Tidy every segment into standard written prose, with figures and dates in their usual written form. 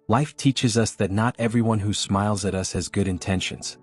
Life teaches us that not everyone who smiles at us has good intentions.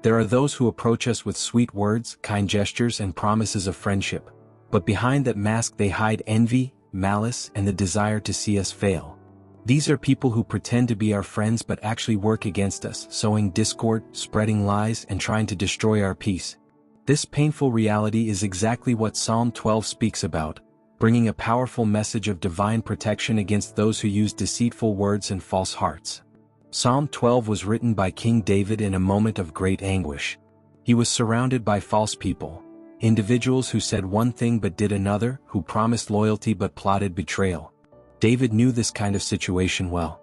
There are those who approach us with sweet words, kind gestures, and promises of friendship. But behind that mask they hide envy, malice, and the desire to see us fail. These are people who pretend to be our friends but actually work against us, sowing discord, spreading lies, and trying to destroy our peace. This painful reality is exactly what Psalm 12 speaks about, bringing a powerful message of divine protection against those who use deceitful words and false hearts. Psalm 12 was written by King David in a moment of great anguish. He was surrounded by false people, individuals who said one thing but did another, who promised loyalty but plotted betrayal. David knew this kind of situation well.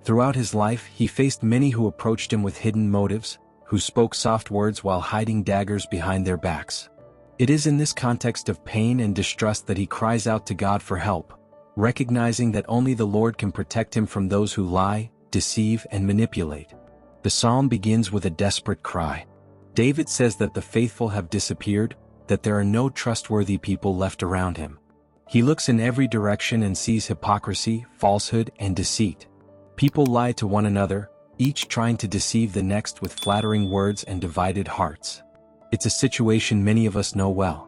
Throughout his life, he faced many who approached him with hidden motives, who spoke soft words while hiding daggers behind their backs. It is in this context of pain and distrust that he cries out to God for help, recognizing that only the Lord can protect him from those who lie, deceive, and manipulate. The psalm begins with a desperate cry. David says that the faithful have disappeared, that there are no trustworthy people left around him. He looks in every direction and sees hypocrisy, falsehood, and deceit. People lie to one another, each trying to deceive the next with flattering words and divided hearts. It's a situation many of us know well.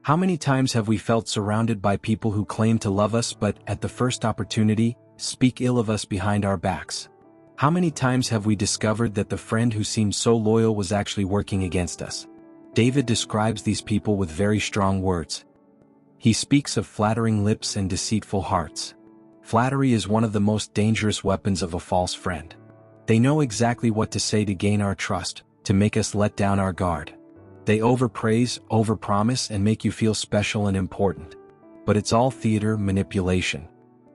How many times have we felt surrounded by people who claim to love us but, at the first opportunity, speak ill of us behind our backs? How many times have we discovered that the friend who seemed so loyal was actually working against us? David describes these people with very strong words. He speaks of flattering lips and deceitful hearts. Flattery is one of the most dangerous weapons of a false friend. They know exactly what to say to gain our trust, to make us let down our guard. They overpraise, overpromise, and make you feel special and important. But it's all theater, manipulation.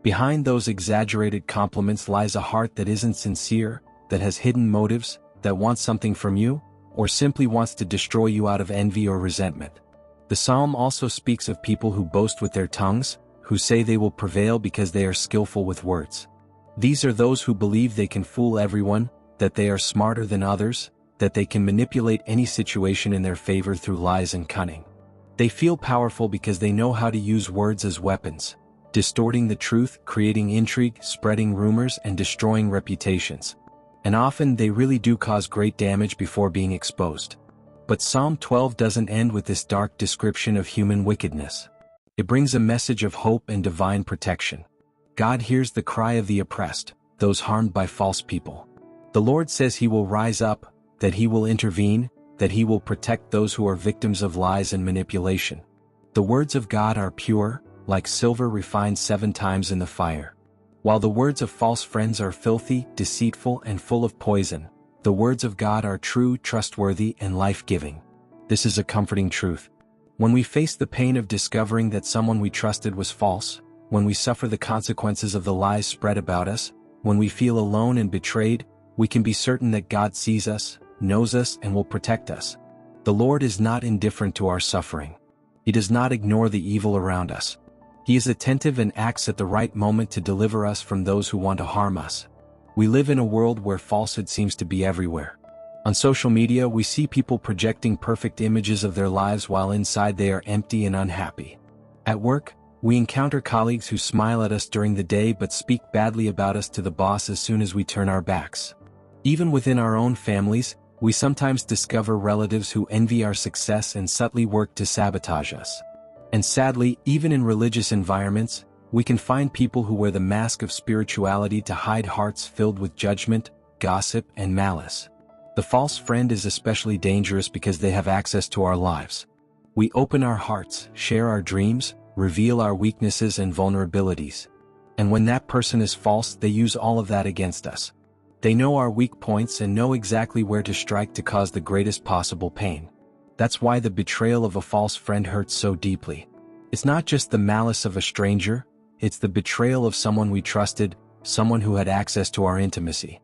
Behind those exaggerated compliments lies a heart that isn't sincere, that has hidden motives, that wants something from you, or simply wants to destroy you out of envy or resentment. The psalm also speaks of people who boast with their tongues, who say they will prevail because they are skillful with words. These are those who believe they can fool everyone, that they are smarter than others, that they can manipulate any situation in their favor through lies and cunning. They feel powerful because they know how to use words as weapons, distorting the truth, creating intrigue, spreading rumors, and destroying reputations. And often they really do cause great damage before being exposed. But Psalm 12 doesn't end with this dark description of human wickedness. It brings a message of hope and divine protection. God hears the cry of the oppressed, those harmed by false people. The Lord says He will rise up, that He will intervene, that He will protect those who are victims of lies and manipulation. The words of God are pure, like silver refined 7 times in the fire. While the words of false friends are filthy, deceitful, and full of poison, the words of God are true, trustworthy, and life-giving. This is a comforting truth. When we face the pain of discovering that someone we trusted was false, when we suffer the consequences of the lies spread about us, when we feel alone and betrayed, we can be certain that God sees us, knows us, and will protect us. The Lord is not indifferent to our suffering. He does not ignore the evil around us. He is attentive and acts at the right moment to deliver us from those who want to harm us. We live in a world where falsehood seems to be everywhere. On social media, we see people projecting perfect images of their lives while inside they are empty and unhappy. At work, we encounter colleagues who smile at us during the day but speak badly about us to the boss as soon as we turn our backs. Even within our own families, we sometimes discover relatives who envy our success and subtly work to sabotage us. And sadly, even in religious environments, we can find people who wear the mask of spirituality to hide hearts filled with judgment, gossip, and malice. The false friend is especially dangerous because they have access to our lives. We open our hearts, share our dreams, reveal our weaknesses and vulnerabilities. And when that person is false, they use all of that against us. They know our weak points and know exactly where to strike to cause the greatest possible pain. That's why the betrayal of a false friend hurts so deeply. It's not just the malice of a stranger, it's the betrayal of someone we trusted, someone who had access to our intimacy.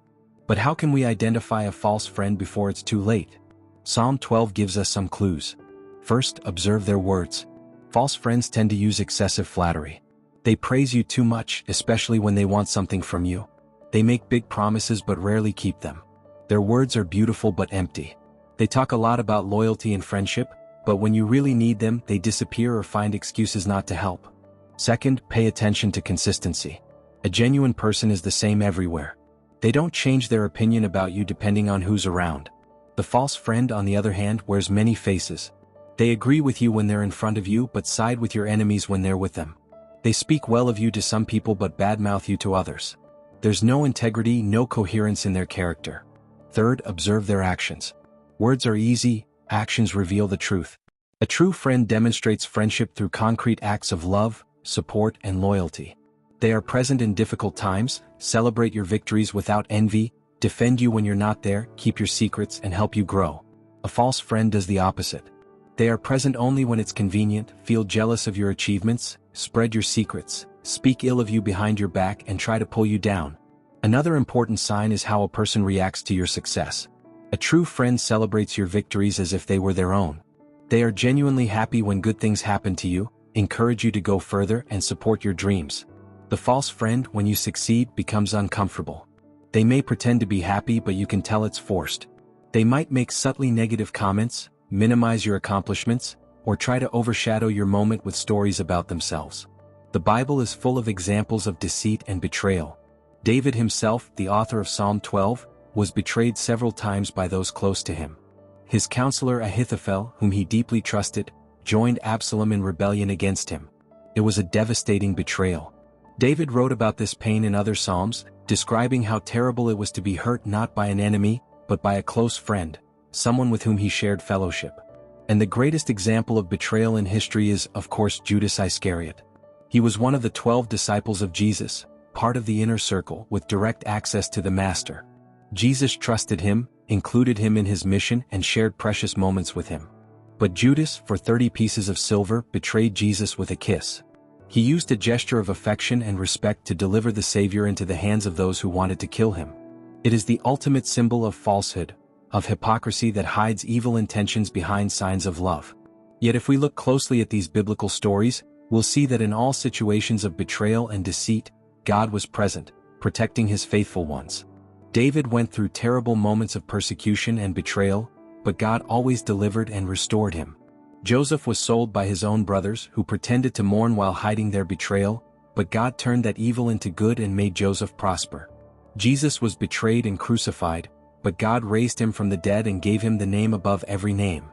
But how can we identify a false friend before it's too late? Psalm 12 gives us some clues. First, observe their words. False friends tend to use excessive flattery. They praise you too much, especially when they want something from you. They make big promises but rarely keep them. Their words are beautiful but empty. They talk a lot about loyalty and friendship, but when you really need them, they disappear or find excuses not to help. Second, pay attention to consistency. A genuine person is the same everywhere. They don't change their opinion about you depending on who's around. The false friend, on the other hand, wears many faces. They agree with you when they're in front of you but side with your enemies when they're with them. They speak well of you to some people but badmouth you to others. There's no integrity, no coherence in their character. Third, observe their actions. Words are easy, actions reveal the truth. A true friend demonstrates friendship through concrete acts of love, support, and loyalty. They are present in difficult times, celebrate your victories without envy, defend you when you're not there, keep your secrets, and help you grow. A false friend does the opposite. They are present only when it's convenient, feel jealous of your achievements, spread your secrets, speak ill of you behind your back, and try to pull you down. Another important sign is how a person reacts to your success. A true friend celebrates your victories as if they were their own. They are genuinely happy when good things happen to you, encourage you to go further, and support your dreams. The false friend, when you succeed, becomes uncomfortable. They may pretend to be happy but you can tell it's forced. They might make subtly negative comments, minimize your accomplishments, or try to overshadow your moment with stories about themselves. The Bible is full of examples of deceit and betrayal. David himself, the author of Psalm 12, was betrayed several times by those close to him. His counselor Ahithophel, whom he deeply trusted, joined Absalom in rebellion against him. It was a devastating betrayal. David wrote about this pain in other psalms, describing how terrible it was to be hurt not by an enemy, but by a close friend, someone with whom he shared fellowship. And the greatest example of betrayal in history is, of course, Judas Iscariot. He was one of the 12 disciples of Jesus, part of the inner circle with direct access to the Master. Jesus trusted him, included him in his mission, and shared precious moments with him. But Judas, for 30 pieces of silver, betrayed Jesus with a kiss. He used a gesture of affection and respect to deliver the Savior into the hands of those who wanted to kill him. It is the ultimate symbol of falsehood, of hypocrisy that hides evil intentions behind signs of love. Yet if we look closely at these biblical stories, we'll see that in all situations of betrayal and deceit, God was present, protecting his faithful ones. David went through terrible moments of persecution and betrayal, but God always delivered and restored him. Joseph was sold by his own brothers, who pretended to mourn while hiding their betrayal, but God turned that evil into good and made Joseph prosper. Jesus was betrayed and crucified, but God raised him from the dead and gave him the name above every name.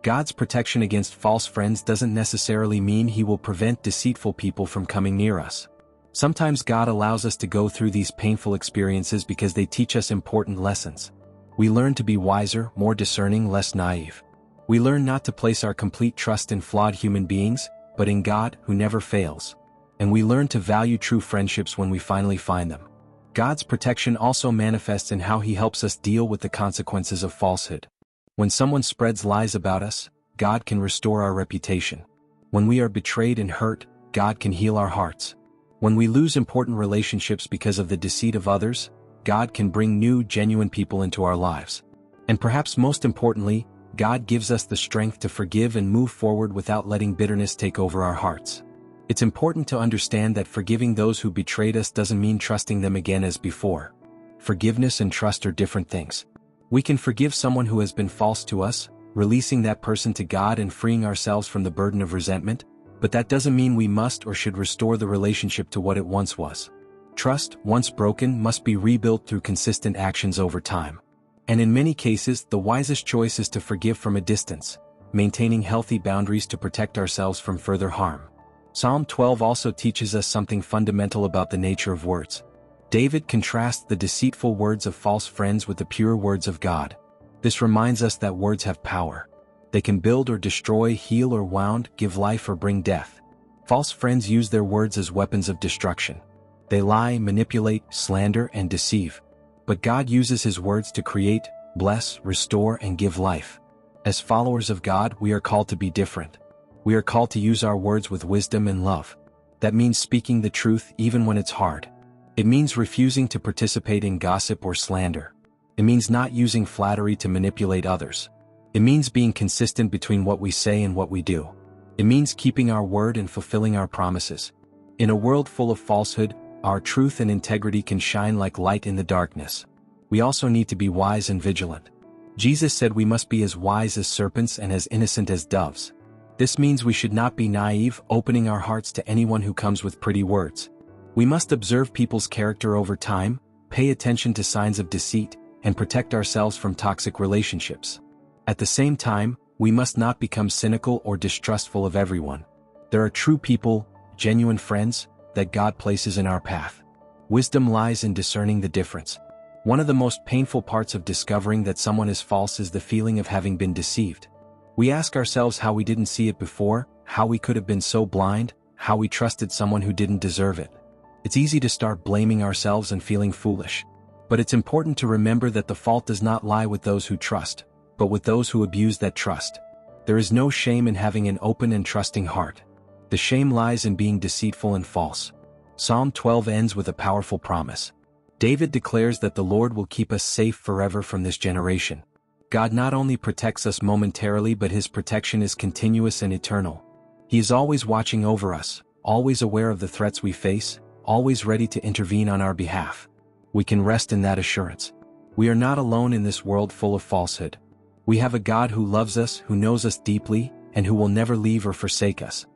God's protection against false friends doesn't necessarily mean he will prevent deceitful people from coming near us. Sometimes God allows us to go through these painful experiences because they teach us important lessons. We learn to be wiser, more discerning, less naive. We learn not to place our complete trust in flawed human beings, but in God, who never fails. And we learn to value true friendships when we finally find them. God's protection also manifests in how he helps us deal with the consequences of falsehood. When someone spreads lies about us, God can restore our reputation. When we are betrayed and hurt, God can heal our hearts. When we lose important relationships because of the deceit of others, God can bring new, genuine people into our lives. And perhaps most importantly, God gives us the strength to forgive and move forward without letting bitterness take over our hearts. It's important to understand that forgiving those who betrayed us doesn't mean trusting them again as before. Forgiveness and trust are different things. We can forgive someone who has been false to us, releasing that person to God and freeing ourselves from the burden of resentment, but that doesn't mean we must or should restore the relationship to what it once was. Trust, once broken, must be rebuilt through consistent actions over time. And in many cases, the wisest choice is to forgive from a distance, maintaining healthy boundaries to protect ourselves from further harm. Psalm 12 also teaches us something fundamental about the nature of words. David contrasts the deceitful words of false friends with the pure words of God. This reminds us that words have power. They can build or destroy, heal or wound, give life or bring death. False friends use their words as weapons of destruction. They lie, manipulate, slander, and deceive. But God uses his words to create, bless, restore, and give life. As followers of God, we are called to be different. We are called to use our words with wisdom and love. That means speaking the truth even when it's hard. It means refusing to participate in gossip or slander. It means not using flattery to manipulate others. It means being consistent between what we say and what we do. It means keeping our word and fulfilling our promises. In a world full of falsehood, our truth and integrity can shine like light in the darkness. We also need to be wise and vigilant. Jesus said we must be as wise as serpents and as innocent as doves. This means we should not be naive, opening our hearts to anyone who comes with pretty words. We must observe people's character over time, pay attention to signs of deceit, and protect ourselves from toxic relationships. At the same time, we must not become cynical or distrustful of everyone. There are true people, genuine friends, that God places in our path. Wisdom lies in discerning the difference. One of the most painful parts of discovering that someone is false is the feeling of having been deceived. We ask ourselves how we didn't see it before, how we could have been so blind, how we trusted someone who didn't deserve it. It's easy to start blaming ourselves and feeling foolish. But it's important to remember that the fault does not lie with those who trust, but with those who abuse that trust. There is no shame in having an open and trusting heart. The shame lies in being deceitful and false. Psalm 12 ends with a powerful promise. David declares that the Lord will keep us safe forever from this generation. God not only protects us momentarily, but his protection is continuous and eternal. He is always watching over us, always aware of the threats we face, always ready to intervene on our behalf. We can rest in that assurance. We are not alone in this world full of falsehood. We have a God who loves us, who knows us deeply, and who will never leave or forsake us.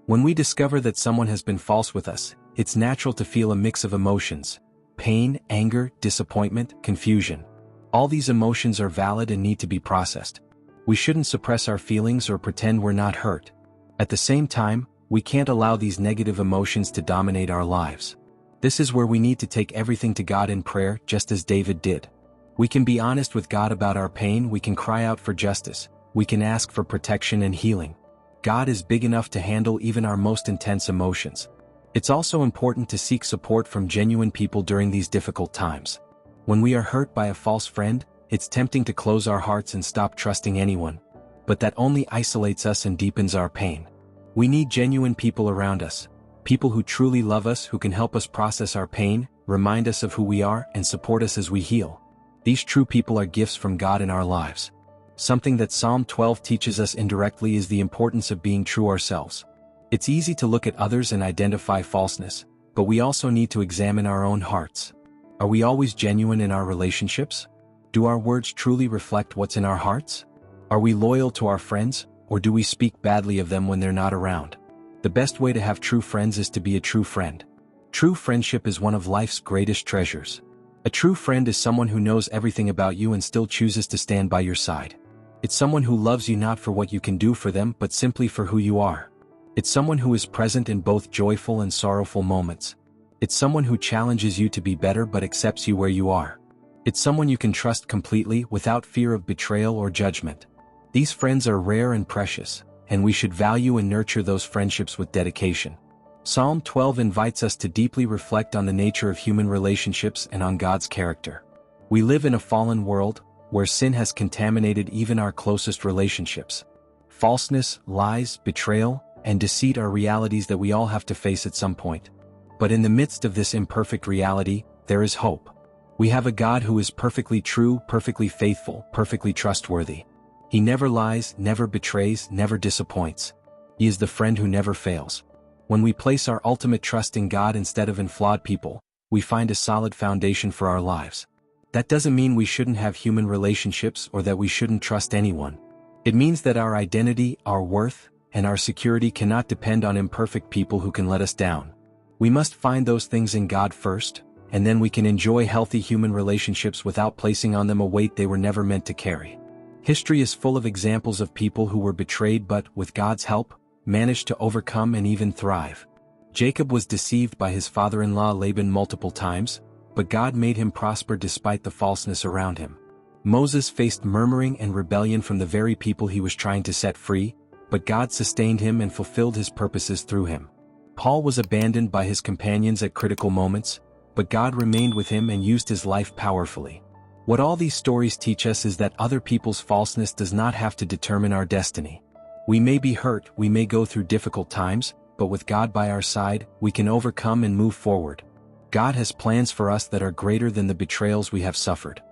When we discover that someone has been false with us, it's natural to feel a mix of emotions: pain, anger, disappointment, confusion. All these emotions are valid and need to be processed. We shouldn't suppress our feelings or pretend we're not hurt. At the same time, we can't allow these negative emotions to dominate our lives. This is where we need to take everything to God in prayer, just as David did. We can be honest with God about our pain, we can cry out for justice, we can ask for protection and healing. God is big enough to handle even our most intense emotions. It's also important to seek support from genuine people during these difficult times. When we are hurt by a false friend, it's tempting to close our hearts and stop trusting anyone. But that only isolates us and deepens our pain. We need genuine people around us. People who truly love us, who can help us process our pain, remind us of who we are, and support us as we heal. These true people are gifts from God in our lives. Something that Psalm 12 teaches us indirectly is the importance of being true ourselves. It's easy to look at others and identify falseness, but we also need to examine our own hearts. Are we always genuine in our relationships? Do our words truly reflect what's in our hearts? Are we loyal to our friends, or do we speak badly of them when they're not around? The best way to have true friends is to be a true friend. True friendship is one of life's greatest treasures. A true friend is someone who knows everything about you and still chooses to stand by your side. It's someone who loves you not for what you can do for them, but simply for who you are. It's someone who is present in both joyful and sorrowful moments. It's someone who challenges you to be better but accepts you where you are. It's someone you can trust completely without fear of betrayal or judgment. These friends are rare and precious, and we should value and nurture those friendships with dedication. Psalm 12 invites us to deeply reflect on the nature of human relationships and on God's character. We live in a fallen world, where sin has contaminated even our closest relationships. Falseness, lies, betrayal, and deceit are realities that we all have to face at some point. But in the midst of this imperfect reality, there is hope. We have a God who is perfectly true, perfectly faithful, perfectly trustworthy. He never lies, never betrays, never disappoints. He is the friend who never fails. When we place our ultimate trust in God instead of in flawed people, we find a solid foundation for our lives. That doesn't mean we shouldn't have human relationships or that we shouldn't trust anyone. It means that our identity, our worth, and our security cannot depend on imperfect people who can let us down. We must find those things in God first, and then we can enjoy healthy human relationships without placing on them a weight they were never meant to carry. History is full of examples of people who were betrayed but, with God's help, managed to overcome and even thrive. Jacob was deceived by his father-in-law Laban multiple times, but God made him prosper despite the falseness around him. Moses faced murmuring and rebellion from the very people he was trying to set free, but God sustained him and fulfilled his purposes through him. Paul was abandoned by his companions at critical moments, but God remained with him and used his life powerfully. What all these stories teach us is that other people's falseness does not have to determine our destiny. We may be hurt, we may go through difficult times, but with God by our side, we can overcome and move forward. God has plans for us that are greater than the betrayals we have suffered.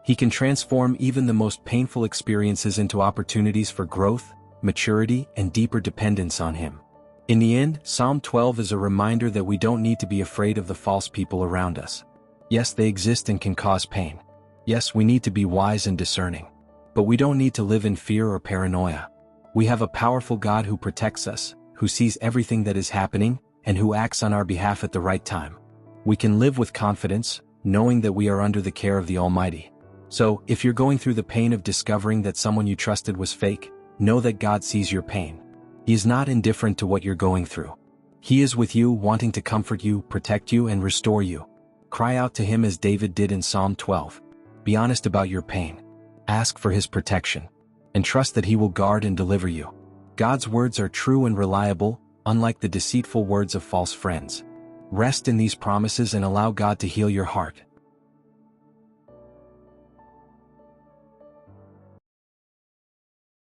He can transform even the most painful experiences into opportunities for growth, maturity, and deeper dependence on Him. In the end, Psalm 12 is a reminder that we don't need to be afraid of the false people around us. Yes, they exist and can cause pain. Yes, we need to be wise and discerning. But we don't need to live in fear or paranoia. We have a powerful God who protects us, who sees everything that is happening, and who acts on our behalf at the right time. We can live with confidence, knowing that we are under the care of the Almighty. So, if you're going through the pain of discovering that someone you trusted was fake, know that God sees your pain. He is not indifferent to what you're going through. He is with you, wanting to comfort you, protect you, and restore you. Cry out to Him as David did in Psalm 12. Be honest about your pain. Ask for His protection. And trust that He will guard and deliver you. God's words are true and reliable, unlike the deceitful words of false friends. Rest in these promises and allow God to heal your heart.